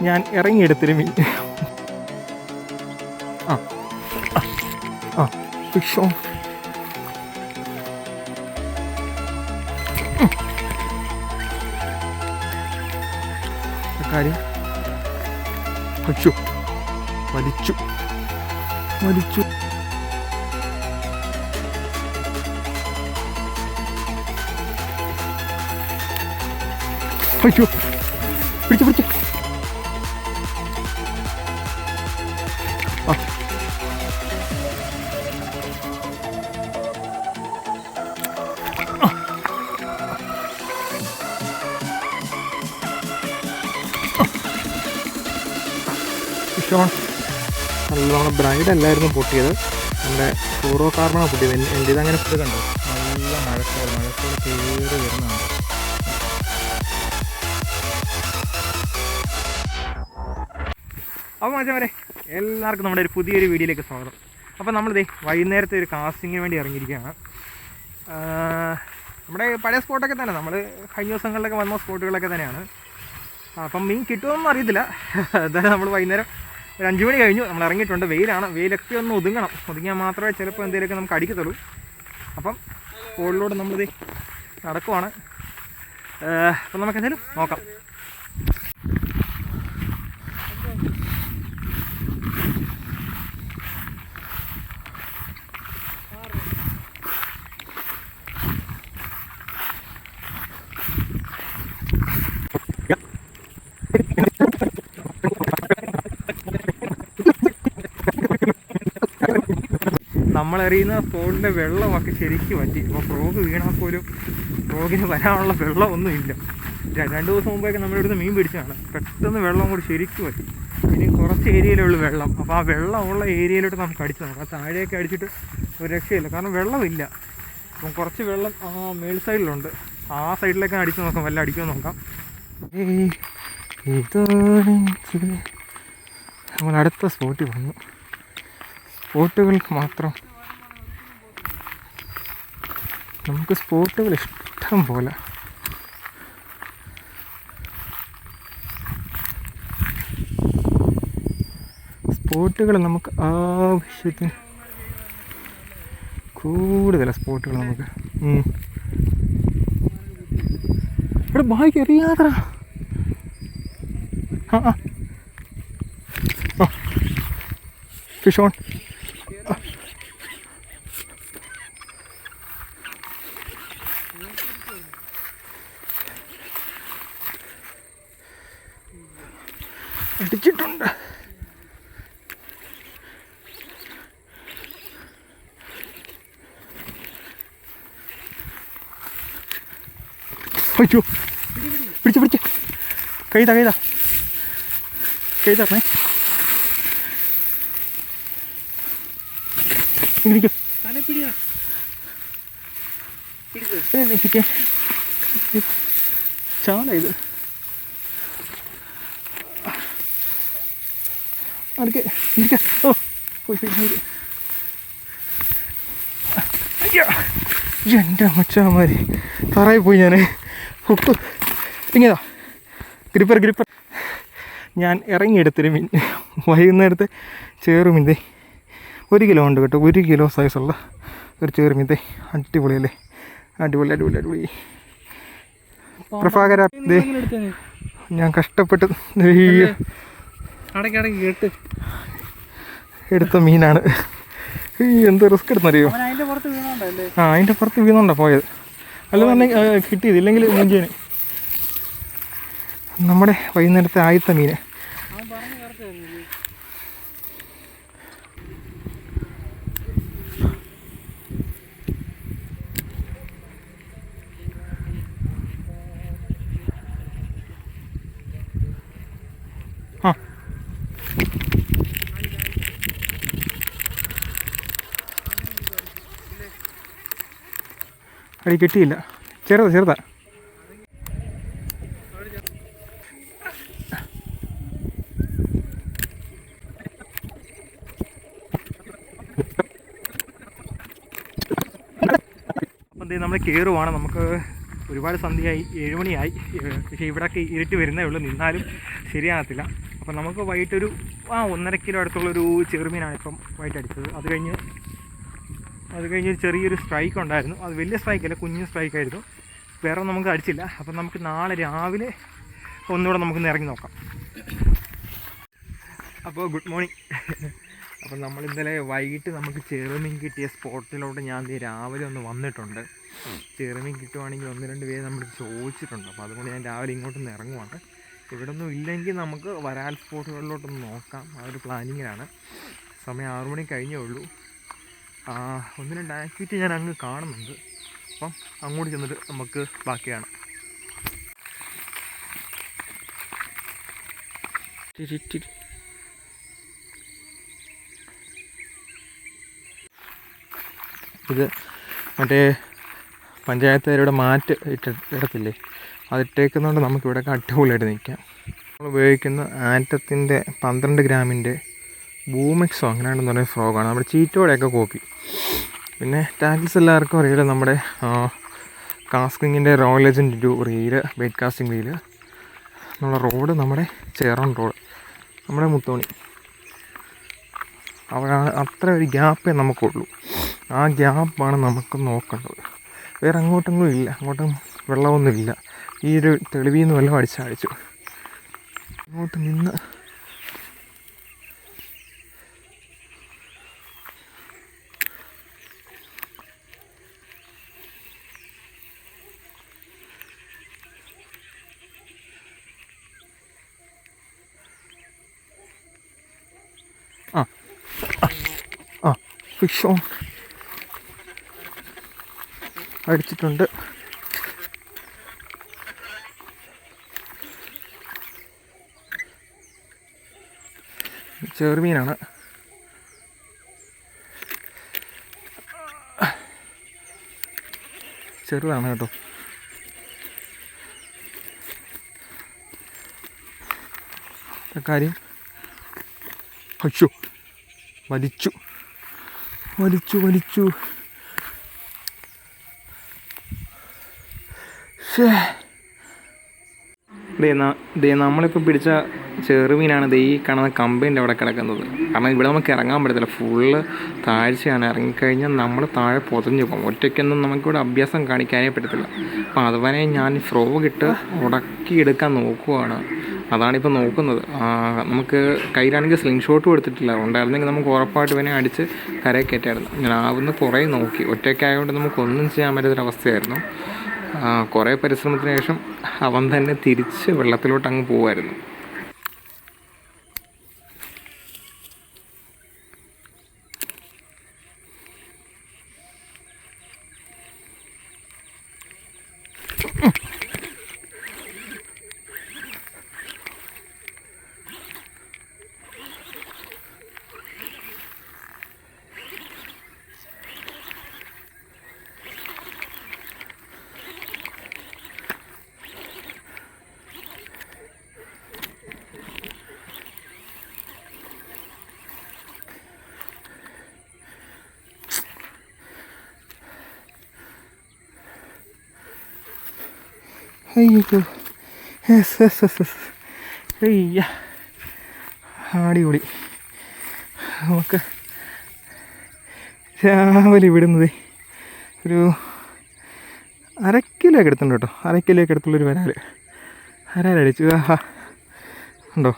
ഞാൻ ഇറങ്ങിയെടുത്തൊരു മീൻ. ആ ആ ഫിഷ് ഓൺ. കാര്യം വലിച്ചു വലിച്ചു വലിച്ചു. അയ്യോ പിടിച്ചു പിടിച്ചു. ആ ഫിഷോൺ നല്ല നമ്മുടെ ബ്രൈഡ് അല്ലായിരുന്നു പൊട്ടിയത്, നമ്മുടെ ഫ്ലൂറോ കാർബണാണ് പൊട്ടിയത്. എൻ്റെ ഇതങ്ങനെ ഫുഡ് കണ്ടോ, നല്ല മഴക്കോട് കയറി വരുന്നതാണ്. അപ്പോൾ മച്ചാവരെ എല്ലാവർക്കും നമ്മുടെ ഒരു പുതിയൊരു വീഡിയോയിലേക്ക് സ്വാഗതം. അപ്പോൾ നമ്മളിതേ വൈകുന്നേരത്തെ ഒരു കാസ്റ്റിങ്ങിന് വേണ്ടി ഇറങ്ങിയിരിക്കുകയാണ്. നമ്മുടെ പഴയ സ്പോട്ടൊക്കെ തന്നെ, നമ്മൾ കഴിഞ്ഞ ദിവസങ്ങളിലൊക്കെ വന്ന സ്പോട്ടുകളൊക്കെ തന്നെയാണ്. അപ്പം മീൻ കിട്ടുമെന്നൊന്നും അറിയത്തില്ല. എന്തായാലും നമ്മൾ വൈകുന്നേരം ഒരു 5 മണി കഴിഞ്ഞു, നമ്മൾ ഇറങ്ങിയിട്ടുണ്ട്. വെയിലാണ്, വെയിലൊക്കെ ഒന്ന് ഒതുങ്ങിയാൽ മാത്രമേ ചിലപ്പോൾ എന്തെങ്കിലുമൊക്കെ നമുക്ക് അടിക്കത്തുള്ളൂ. അപ്പം സ്പോട്ടിലൂടെ നമ്മളിത് നടക്കുവാണ്. അപ്പം നമുക്ക് എന്തായാലും നോക്കാം. നമ്മളെറിയുന്ന സ്പോട്ടിലെ വെള്ളമൊക്കെ ശരിക്കും പറ്റി. അപ്പോൾ ഫ്രോഗ് വീണാൽ പോലും ഫ്രോഗിന് വരാനുള്ള വെള്ളമൊന്നുമില്ല. 2 ദിവസം മുമ്പൊക്കെ നമ്മളിവിടുന്ന് മീൻ പിടിച്ചതാണ്. പെട്ടെന്ന് വെള്ളം കൂടി ശരിക്കും പറ്റി. ഇനി കുറച്ച് ഏരിയയിലുള്ള വെള്ളം, അപ്പോൾ ആ വെള്ളമുള്ള ഏരിയയിലോട്ട് നമുക്ക് അടിച്ചു നോക്കാം. താഴെയൊക്കെ അടിച്ചിട്ട് ഒരു രക്ഷയില്ല, കാരണം വെള്ളമില്ല. അപ്പം കുറച്ച് വെള്ളം ആ മേൾ സൈഡിലുണ്ട്, ആ സൈഡിലേക്ക് അടിച്ചു നോക്കാം, വല്ല അടിക്കുമെന്ന് നോക്കാം. നമ്മൾ അടുത്ത സ്പോട്ടിൽ വന്നു. സ്പോട്ടുകൾക്ക് മാത്രം നമുക്ക് സ്പോട്ടുകൾ ഇഷ്ടം പോലെ. സ്പോട്ടുകൾ നമുക്ക് ആവശ്യത്തിന് കൂടുതലാണ്. സ്പോട്ടുകൾ നമുക്ക് ഇവിടെ ബാക്കി അറിയാത്ര. ആ ഫിഷ് ഓൺ. അടിച്ചിട്ടുണ്ട്. അയ്യോ പിടിച്ച് പിടിച്ച് കൈതാ തരണേ. ചാല ഇത് എൻ്റെ മച്ചാമാരി തറയിൽ പോയി ഞാൻ. ഹുക്ക് ഇങ്ങനെതാ ഗ്രിപ്പർ. ഞാൻ ഇറങ്ങിയെടുത്തൊരു മീൻ, വൈകുന്നേരത്തെ ചേറുമീൻ. 1 കിലോ ഉണ്ട് കേട്ടോ, 1 കിലോ സൈസുള്ള ഒരു ചേറുമീൻ. അടിപൊളിയല്ലേ, അടിപൊളി. പ്രഭാകര ഞാൻ കഷ്ടപ്പെട്ട് എടുത്ത മീനാണ്. എന്ത് റിസ്ക് എടുത്തറിയോ? അതിൻ്റെ പുറത്ത് വീണോണ്ടാ പോയത്, അല്ലെന്നുണ്ടെങ്കിൽ കിട്ടിയത്. ഇല്ലെങ്കിൽ മുഞ്ചേന് നമ്മുടെ വൈകുന്നേരത്തെ ആദ്യത്തെ മീന്. ആ അടി കിട്ടിയില്ല, ചെറുതാ. അപ്പം നമ്മൾ കയറുവാണ്. നമുക്ക് ഒരുപാട് സന്ധ്യയായി, 7 മണിയായി. പക്ഷേ ഇവിടെയൊക്കെ ഇരുട്ടി വരുന്നേ ഉള്ളൂ, നിന്നാലും ശരിയാകത്തില്ല. അപ്പം നമുക്ക് വൈകിട്ടൊരു 1.5 കിലോ അടുത്തുള്ളൊരു ചെറുമീനാണ് ഇപ്പം വൈകിട്ടടിച്ചത്. അത് കഴിഞ്ഞ് ചെറിയൊരു സ്ട്രൈക്ക് ഉണ്ടായിരുന്നു. അത് വലിയ സ്ട്രൈക്കല്ല, കുഞ്ഞു സ്ട്രൈക്കായിരുന്നു. വേറെ നമുക്ക് അടിച്ചില്ല. അപ്പം നമുക്ക് നാളെ രാവിലെ ഒന്നുകൂടെ നമുക്കൊന്ന് ഇറങ്ങി നോക്കാം. അപ്പോൾ ഗുഡ് മോർണിംഗ്. അപ്പം നമ്മൾ ഇന്നലെ വൈകിട്ട് നമുക്ക് ചെറുമീൻ കിട്ടിയ സ്പോട്ടിലോട്ട് ഞാൻ രാവിലെ ഒന്ന് വന്നിട്ടുണ്ട്. ചെറുമീൻ കിട്ടുവാണെങ്കിൽ 1-2 പേര് നമ്മൾ ചോദിച്ചിട്ടുണ്ട്. അപ്പോൾ അതുകൊണ്ട് ഞാൻ രാവിലെ ഇങ്ങോട്ടൊന്ന് ഇറങ്ങുവാണ്. ഇവിടെ ഒന്നും ഇല്ലെങ്കിൽ നമുക്ക് വരാൽ സ്പോട്ടുകളിലോട്ടൊന്ന് നോക്കാം. ആ ഒരു പ്ലാനിങ്ങിലാണ്. സമയം 6 മണി കഴിഞ്ഞേ ഉള്ളൂ. 1-2 ആക്ടിവിറ്റി ഞാൻ അങ്ങ് കാണുന്നുണ്ട്. അപ്പം അങ്ങോട്ട് ചെന്നിട്ട് നമുക്ക് ബാക്കി കാണാം. ഇത് മറ്റേ പഞ്ചായത്തുകാരുടെ മാറ്റ് ഇടത്തില്ലേ, അതിട്ടേക്കുന്നതുകൊണ്ട് നമുക്കിവിടെ അടിപൊളിയായിട്ട് നിൽക്കാം. നമ്മൾ ഉപയോഗിക്കുന്ന ആറ്റത്തിൻ്റെ 12 ഗ്രാമിൻ്റെ ബൂമെക്സോ അങ്ങനെയാണെന്ന് പറയുന്ന ഫ്രോഗാണ്. നമ്മുടെ ചീറ്റോടെയൊക്കെ കോപ്പി. പിന്നെ ടാങ്കിൾസ് എല്ലാവർക്കും അറിയില്ല, നമ്മുടെ കാസ്കിങ്ങിൻ്റെ royal legend 2 reel, weight casting reel. നമ്മുടെ റോഡ് നമ്മുടെ ചേറൺ റോഡ്, നമ്മുടെ മുത്തോണി, അവിടെ അത്ര ഒരു ഗ്യാപ്പേ നമുക്കുള്ളൂ. ആ ഗ്യാപ്പാണ് നമുക്ക് നോക്കേണ്ടത്. വേറെ അങ്ങോട്ടൊന്നും ഇല്ല, അങ്ങോട്ടും വെള്ളമൊന്നുമില്ല. ഈ ഒരു തെളിവിൽ നിന്ന് വെള്ളം അടിച്ചു അങ്ങോട്ട് നിന്ന് ഫിഷ് ഓൺ അടിച്ചിട്ടുണ്ട്. ചെറുമീനാണ്. ചെറുതാണ് കേട്ടോ. കാര്യം അയ്യോ വലിച്ചു. നമ്മളിപ്പോൾ പിടിച്ച ചെറുമീനാണ് ഈ കാണുന്ന കമ്പൈൻ്റെ അവിടെ കിടക്കുന്നത്. കാരണം ഇവിടെ നമുക്ക് ഇറങ്ങാൻ പറ്റത്തില്ല, ഫുള്ള് താഴ്ചയാണ്. ഇറങ്ങിക്കഴിഞ്ഞാൽ നമ്മൾ താഴെ പൊതഞ്ഞു പോകും. ഒറ്റയ്ക്കൊന്നും നമുക്കിവിടെ അഭ്യാസം കാണിക്കാനേ പറ്റത്തില്ല. അപ്പോൾ അതുവരെ ഞാൻ ഫ്രോഗിട്ട് ഉടക്കിയെടുക്കാൻ നോക്കുവാണ്. അതാണിപ്പോൾ നോക്കുന്നത്. നമുക്ക് കയ്യിലാണെങ്കിൽ സ്ലിംഗ് ഷോട്ടും എടുത്തിട്ടില്ല. ഉണ്ടായിരുന്നെങ്കിൽ നമുക്ക് ഉറപ്പായിട്ട് ഇവനെ അടിച്ച് കരയിൽ കയറ്റായിരുന്നു. ഞാൻ ആവുന്ന കുറേ നോക്കി. ഒറ്റയ്ക്കായതുകൊണ്ട് നമുക്കൊന്നും ചെയ്യാൻ പറ്റാത്തൊരവസ്ഥയായിരുന്നു. കുറേ പരിശ്രമത്തിന് ശേഷം അവൻ തന്നെ തിരിച്ച് വെള്ളത്തിലോട്ട് അങ്ങ് പോകുമായിരുന്നു. അയ്യോ അടിപൊളി. നമുക്ക് രാവിലെ വിടുന്നത് ഒരു 1/2 കിലോ ഒക്കെ എടുത്തുണ്ട് കേട്ടോ. 1/2 കിലോ ഒക്കെ എടുത്തുള്ളൊരു വരാലടിച്ചു. ഉണ്ടോ,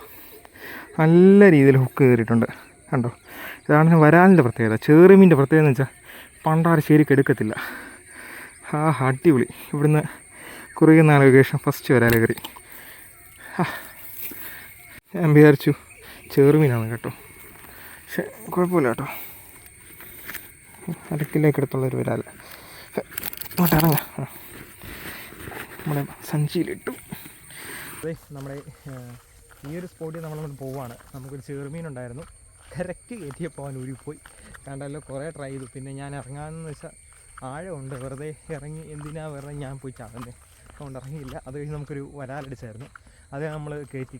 നല്ല രീതിയിൽ ഹുക്ക് കയറിയിട്ടുണ്ട്. കണ്ടോ, ഇതാണ് വരാലിൻ്റെ പ്രത്യേകത. ചെറുമീൻ്റെ പ്രത്യേകത എന്ന് വെച്ചാൽ പണ്ടാറ് ശരിക്കും എടുക്കത്തില്ല. അടിപൊളി. ഇവിടുന്ന് കുറേ നാളുകൾക്ക് ശേഷം ഫസ്റ്റ് വരാൽ കയറി. ഞാൻ വിചാരിച്ചു ചെറുമീനാണ് കേട്ടോ, പക്ഷെ കുഴപ്പമില്ല കേട്ടോ. 1/2 കിലോയ്ക്ക് അടുത്തുള്ളൊരു വരാൽ. അങ്ങോട്ട് ഇറങ്ങാം. നമ്മുടെ സഞ്ചിയിലിട്ടു. അതെ, നമ്മുടെ ഈ ഒരു സ്പോട്ടിൽ നമ്മളങ്ങോട്ട് പോവുകയാണ്. നമുക്കൊരു ചെറുമീനുണ്ടായിരുന്നു, കറക്റ്റ് കയറ്റിയപ്പോൾ അവൻ ഊരിപ്പോയി. കണ്ടല്ലോ, കുറേ ട്രൈ ചെയ്തു. പിന്നെ ഞാൻ ഇറങ്ങാമെന്ന് വെച്ചാൽ ആഴമുണ്ട്, വെറുതെ ഇറങ്ങി വെറുതെ ഞാൻ പോയി ചാടുന്നത് അതുകൊണ്ട് ഇറങ്ങിയില്ല. അത് കഴിഞ്ഞ് നമുക്കൊരു വരാലടിച്ചായിരുന്നു, അത് നമ്മൾ കയറ്റി.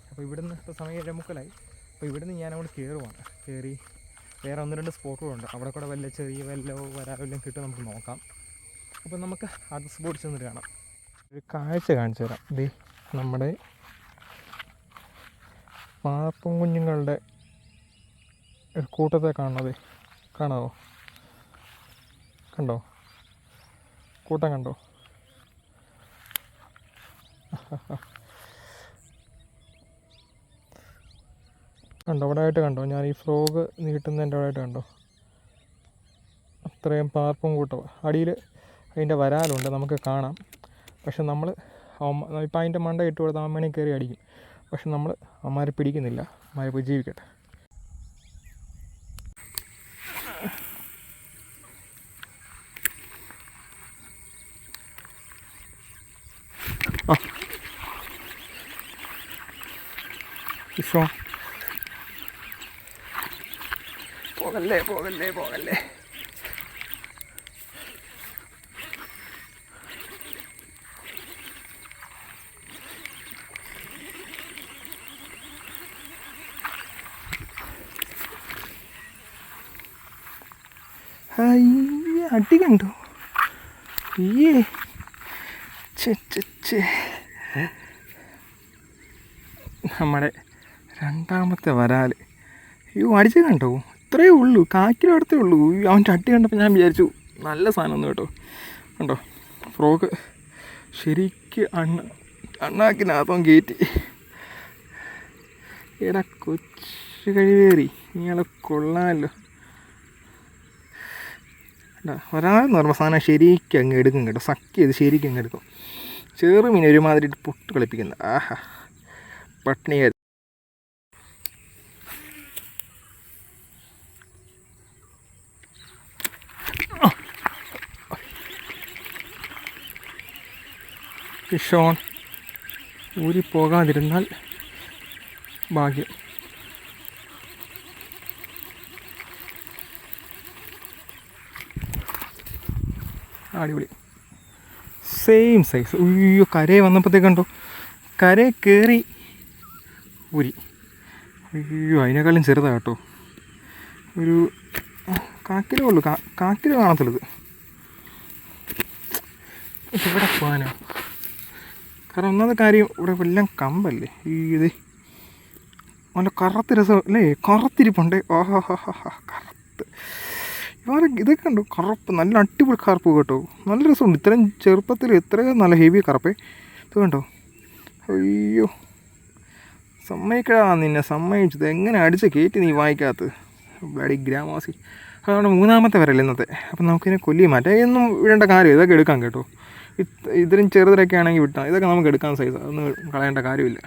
അപ്പോൾ ഇവിടുന്ന് ഇപ്പോൾ സമയം 7:45. അപ്പോൾ ഇവിടുന്ന് ഞാനങ്ങോട്ട് കയറി വേറെ 1-2 സ്പോട്ടുകളുണ്ട്. അവിടെ കൂടെ ചെറിയ വല്ലോ വരാലെല്ലാം കിട്ടും, നമുക്ക് നോക്കാം. അപ്പോൾ നമുക്ക് അത് സ്പോട്ട് ചെന്നിട്ട് കാണാം. ഒരു കാഴ്ച കാണിച്ചു തരാം. ദേ നമ്മുടെ പാപ്പും കുഞ്ഞുങ്ങളുടെ ഒരു കൂട്ടത്തെ കാണണത് കാണാമോ? കണ്ടോ? കൂട്ടം കണ്ടോ? കണ്ടോ? അവിടെ ആയിട്ട് കണ്ടോ? ഞാൻ ഈ ഫ്രോഗ് നീട്ടുന്നതിൻ്റെ അവിടെ ആയിട്ട് കണ്ടോ? അത്രയും പാർപ്പും കൂട്ടം. അടിയിൽ അതിൻ്റെ വരാലുണ്ട്, നമുക്ക് കാണാം. പക്ഷെ നമ്മൾ ഇപ്പം അതിൻ്റെ മണ്ട ഇട്ട് കൊടുത്ത് അമ്മേനെ കയറി അടിക്കും. പക്ഷെ നമ്മൾ അമ്മമാരെ പിടിക്കുന്നില്ല. അമ്മമാരെ പോയി ജീവിക്കട്ടെ. ആ വിശ്വ പോകല്ലേ പോകല്ലേ പോകല്ലേ. അടി കണ്ടോ? അയ്യേ നമ്മുടെ രണ്ടാമത്തെ വരാൽ. അയ്യോ അടിച്ച കണ്ടോ? ഇത്രയേ ഉള്ളൂ, കാക്കിലോ അടുത്തേ ഉള്ളൂ. അവൻ ചട്ടി കണ്ടപ്പോൾ ഞാൻ വിചാരിച്ചു നല്ല സാധനം ഒന്ന് കേട്ടോ. കണ്ടോ ഫ്രോഗ് ശരിക്ക് അണ്ണാക്കിനകത്തും കയറ്റി. എടാ കൊച്ചു കഴിവേറി, നീളെ കൊള്ളാമല്ലോ. ഒരാളെന്ന് പറയുമ്പോൾ സാധനം ശരിക്കും അങ്ങ് എടുക്കും കേട്ടോ. സക്ക് ചെയ്ത് ശരിക്കും അങ്ങ് എടുക്കും. ചെറുമീൻ ഒരുമാതിരി പൊട്ട് കളിപ്പിക്കുന്നത്. ആഹാ പട്ടിണിയായിരുന്നു. ഫിഷോൺ ഊരിപ്പോകാതിരുന്നാൽ ഭാഗ്യം. അടിപൊളി സെയിം സൈസ്. അയ്യോ കരയെ വന്നപ്പോഴത്തേക്ക് കണ്ടോ, കരയെ കയറി ഊരി. അയ്യോ അതിനേക്കാളും ചെറുതാണ് കേട്ടോ. ഒരു കാക്കിലോ ഉള്ളൂ, കാക്കിലോ കാണത്തുള്ളത്. ഇവിടെ പോകാനോ? കാരണം ഒന്നാമത്തെ കാര്യം ഇവിടെ എല്ലാം കമ്പല്ലേ. ഇത് നല്ല കറുത്ത രസം അല്ലേ, കറുത്തിരിപ്പുണ്ടേ. ഓഹോ കറുത്ത് ഇവരെ ഇതൊക്കെ ഉണ്ടോ കറുപ്പ്, നല്ല അടിപൊളി കറുപ്പ് കേട്ടോ. നല്ല രസമുണ്ട്. ഇത്രയും ചെറുപ്പത്തിൽ ഇത്രയും നല്ല ഹെവി കറുപ്പേ. ഇത് കണ്ടോ? അയ്യോ സമ്മതിക്കടാ, നിന്നെ സമ്മതിച്ചത്. എങ്ങനെ അടിച്ച് കയറ്റി നീ വായിക്കാത്തത് ബ്ലഡി ഗ്രാമവാസി. അതുകൊണ്ട് മൂന്നാമത്തെ വരല്ലേ ഇന്നത്തെ. അപ്പം നമുക്കിതിനെ കൊല്ലി മാറ്റാം. ഇതൊന്നും വിടേണ്ട കാര്യം, ഇതൊക്കെ എടുക്കാം കേട്ടോ. ഇതിലും ചെറുതിലൊക്കെ ആണെങ്കിൽ വിട്ടാൽ ഇതൊക്കെ നമുക്ക് എടുക്കാൻ സൈസ്, അതൊന്നും കളയേണ്ട കാര്യമില്ല.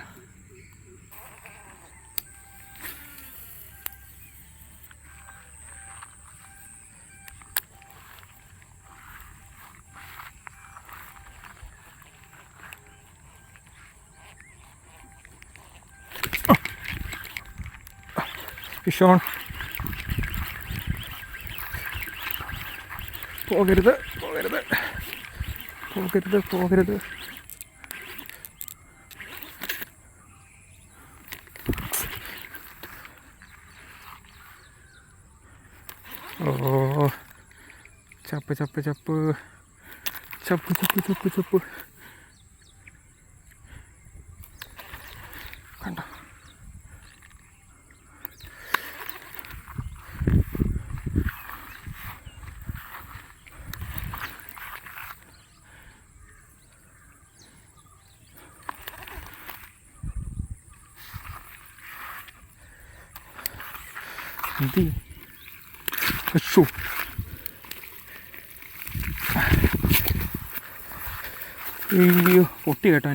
ഫിഷോൺ പോകരുത് പോകരുത് പോകരുത് പോകരുത്. ഓ ചപ്പ് ചപ്പ് ചപ്പ് ചപ്പ് ചപ്പ് ചപ്പ് ചപ്പ് കണ്ടോ? എന്തി അച്ചോ അയ്യോ പൊട്ടി കേട്ടോ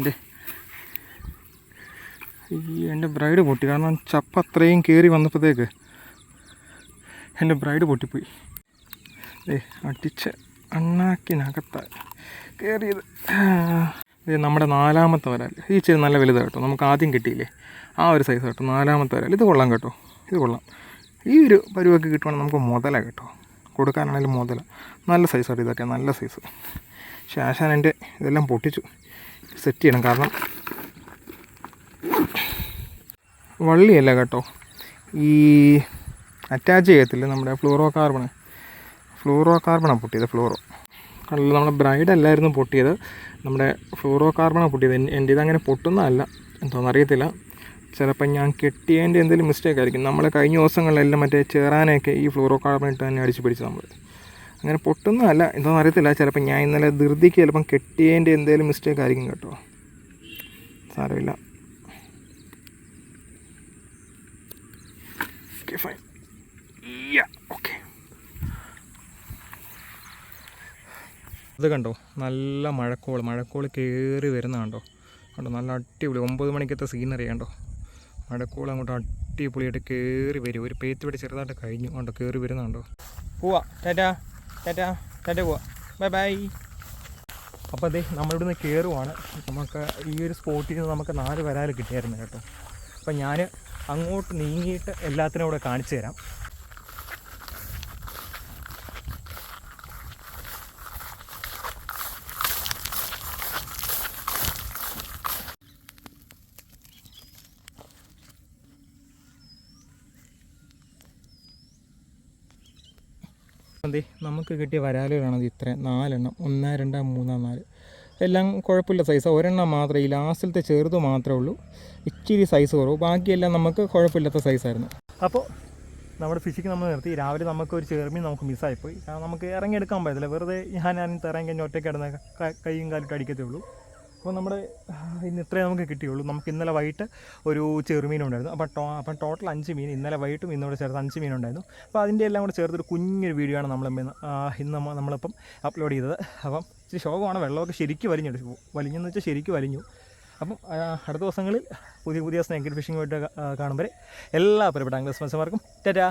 എൻ്റെ ബ്രൈഡ് പൊട്ടി. കാരണം ചപ്പ അത്രയും കയറി വന്നപ്പോഴത്തേക്ക് എൻ്റെ ബ്രൈഡ് പൊട്ടിപ്പോയി. അടിച്ച് അണ്ണാക്കിനകത്താണ് കയറിയത്. ഇത് നമ്മുടെ നാലാമത്തെ വരാൽ. ഈ ചെറിയ നല്ല വലുതാണ് കേട്ടോ. നമുക്ക് ആദ്യം കിട്ടിയില്ലേ ആ ഒരു സൈസ് കേട്ടോ. നാലാമത്തെ വരാൽ. ഇത് കൊള്ളാം കേട്ടോ, ഇത് കൊള്ളാം. ഈ ഒരു പരുവൊക്കെ കിട്ടുവാണെങ്കിൽ നമുക്ക് മുതലാണ് കേട്ടോ. കൊടുക്കാനാണെങ്കിലും മുതല. നല്ല സൈസാണ് ഇതൊക്കെ, നല്ല സൈസ്. പക്ഷേ ആശാൻ എൻ്റെ ഇതെല്ലാം പൊട്ടിച്ചു. സെറ്റ് ചെയ്യണം, കാരണം വള്ളിയല്ല കേട്ടോ, ഈ അറ്റാച്ച് ചെയ്യത്തില്ല നമ്മുടെ ഫ്ലൂറോ കാർബണാണ് പൊട്ടിയത്. ഫ്ലൂറോ കണ്ടില്ല, നമ്മുടെ ബ്രൈഡ് അല്ലായിരുന്നു പൊട്ടിയത്, നമ്മുടെ ഫ്ലൂറോ കാർബണാണ് പൊട്ടിയത്. എൻ്റെ ഇതങ്ങനെ പൊട്ടുന്നതല്ല, എന്തോന്നറിയത്തില്ല. ചിലപ്പോൾ ഞാൻ കെട്ടിയതിൻ്റെ എന്തെങ്കിലും മിസ്റ്റേക്ക് ആയിരിക്കും. നമ്മൾ കഴിഞ്ഞ ദിവസങ്ങളിലെല്ലാം മറ്റേ ചേറാനൊക്കെ ഈ ഫ്ലൂറോ കാർബൺ ഇട്ട് തന്നെ അടിച്ച് പിടിച്ച് നമ്മൾ. അങ്ങനെ പൊട്ടുന്നതല്ല, എന്തോന്ന് അറിയത്തില്ല. ചിലപ്പോൾ ഞാൻ ഇന്നലെ ധൃതിക്ക് ചിലപ്പം കെട്ടിയതിൻ്റെ എന്തെങ്കിലും മിസ്റ്റേക്ക് ആയിരിക്കും കേട്ടോ, സാരമില്ല. Okay fine, okay. അത് കണ്ടോ, നല്ല മഴക്കോൾ കയറി വരുന്ന കണ്ടോ, നല്ല അടിപൊളി 9 മണിക്കത്തെ സീനറി കണ്ടോ. മഴക്കോൾ അങ്ങോട്ട് അടിപൊളിയായിട്ട് കയറി വരും. ഒരു പേത്ത് ഇവിടെ ചെറുതായിട്ട് കഴിഞ്ഞു കണ്ടോ, കയറി വരുന്നുണ്ടോ. പോവാ, ടാറ്റ പോവാ, ബൈ. അപ്പോൾ അതേ നമ്മളിവിടുന്ന് കയറുവാണ്. നമുക്ക് ഈ ഒരു സ്പോട്ടിൽ നിന്ന് നമുക്ക് 4 വരാൽ കിട്ടിയായിരുന്നു കേട്ടോ. അപ്പം ഞാൻ അങ്ങോട്ട് നീങ്ങിയിട്ട് എല്ലാത്തിനും കൂടെ കാണിച്ചു തരാം. അതെ, നമുക്ക് കിട്ടിയ വരാലുകളാണത് ഇത്രയും 4 എണ്ണം. 1, 2, 3, 4 എല്ലാം കുഴപ്പമില്ല സൈസ്. ഒരെണ്ണം മാത്രമേ, ഈ ലാസ്റ്റിലത്തെ ചെറുത് മാത്രമേ ഉള്ളൂ ഇച്ചിരി സൈസ് കുറവ്. ബാക്കിയെല്ലാം നമുക്ക് കുഴപ്പമില്ലാത്ത സൈസായിരുന്നു. അപ്പോൾ നമ്മുടെ ഫിഷിങ് നമ്മൾ നിർത്തി. രാവിലെ നമുക്ക് ഒരു ചെറുമീൻ നമുക്ക് മിസ്സായിപ്പോയി. കാരണം നമുക്ക് ഇറങ്ങിയെടുക്കാൻ പറ്റത്തില്ല. വെറുതെ ഞാൻ ഇറങ്ങി കഴിഞ്ഞാൽ ഒറ്റയ്ക്ക് കിടന്ന് കൈയും കാലിട്ട് അടിക്കത്തേ ഉള്ളൂ. അപ്പോൾ നമ്മുടെ ഇന്ന് ഇത്രയും നമുക്ക് കിട്ടിയുള്ളൂ. നമുക്ക് ഇന്നലെ വൈകിട്ട് ഒരു ചെറുമീനുണ്ടായിരുന്നു. അപ്പം ടോട്ടൽ 5 മീൻ ഇന്നലെ വൈകിട്ടും ഇന്നോട് ചേർത്ത് 5 മീനുണ്ടായിരുന്നു. അപ്പോൾ അതിൻ്റെ എല്ലാം കൂടെ ചേർത്തൊരു കുഞ്ഞൊരു വീഡിയോ ആണ് ഇന്ന് നമ്മളിപ്പം അപ്ലോഡ് ചെയ്തത്. അപ്പം ഇച്ചിരി ശോകമാണ്, വെള്ളമൊക്കെ ശരിക്കും വലിഞ്ഞെന്ന് വെച്ചാൽ ശരിക്കും വലിഞ്ഞു. അപ്പം അടുത്ത ദിവസങ്ങളിൽ പുതിയ സ്നേക്ക് ഫിഷിംഗ് പോയിട്ട് കാണുമ്പോൾ എല്ലാ പ്രിയപ്പെട്ട ആംഗ്ലേഴ്സ് മത്സ്യന്മാർക്കും ടാറ്റാ.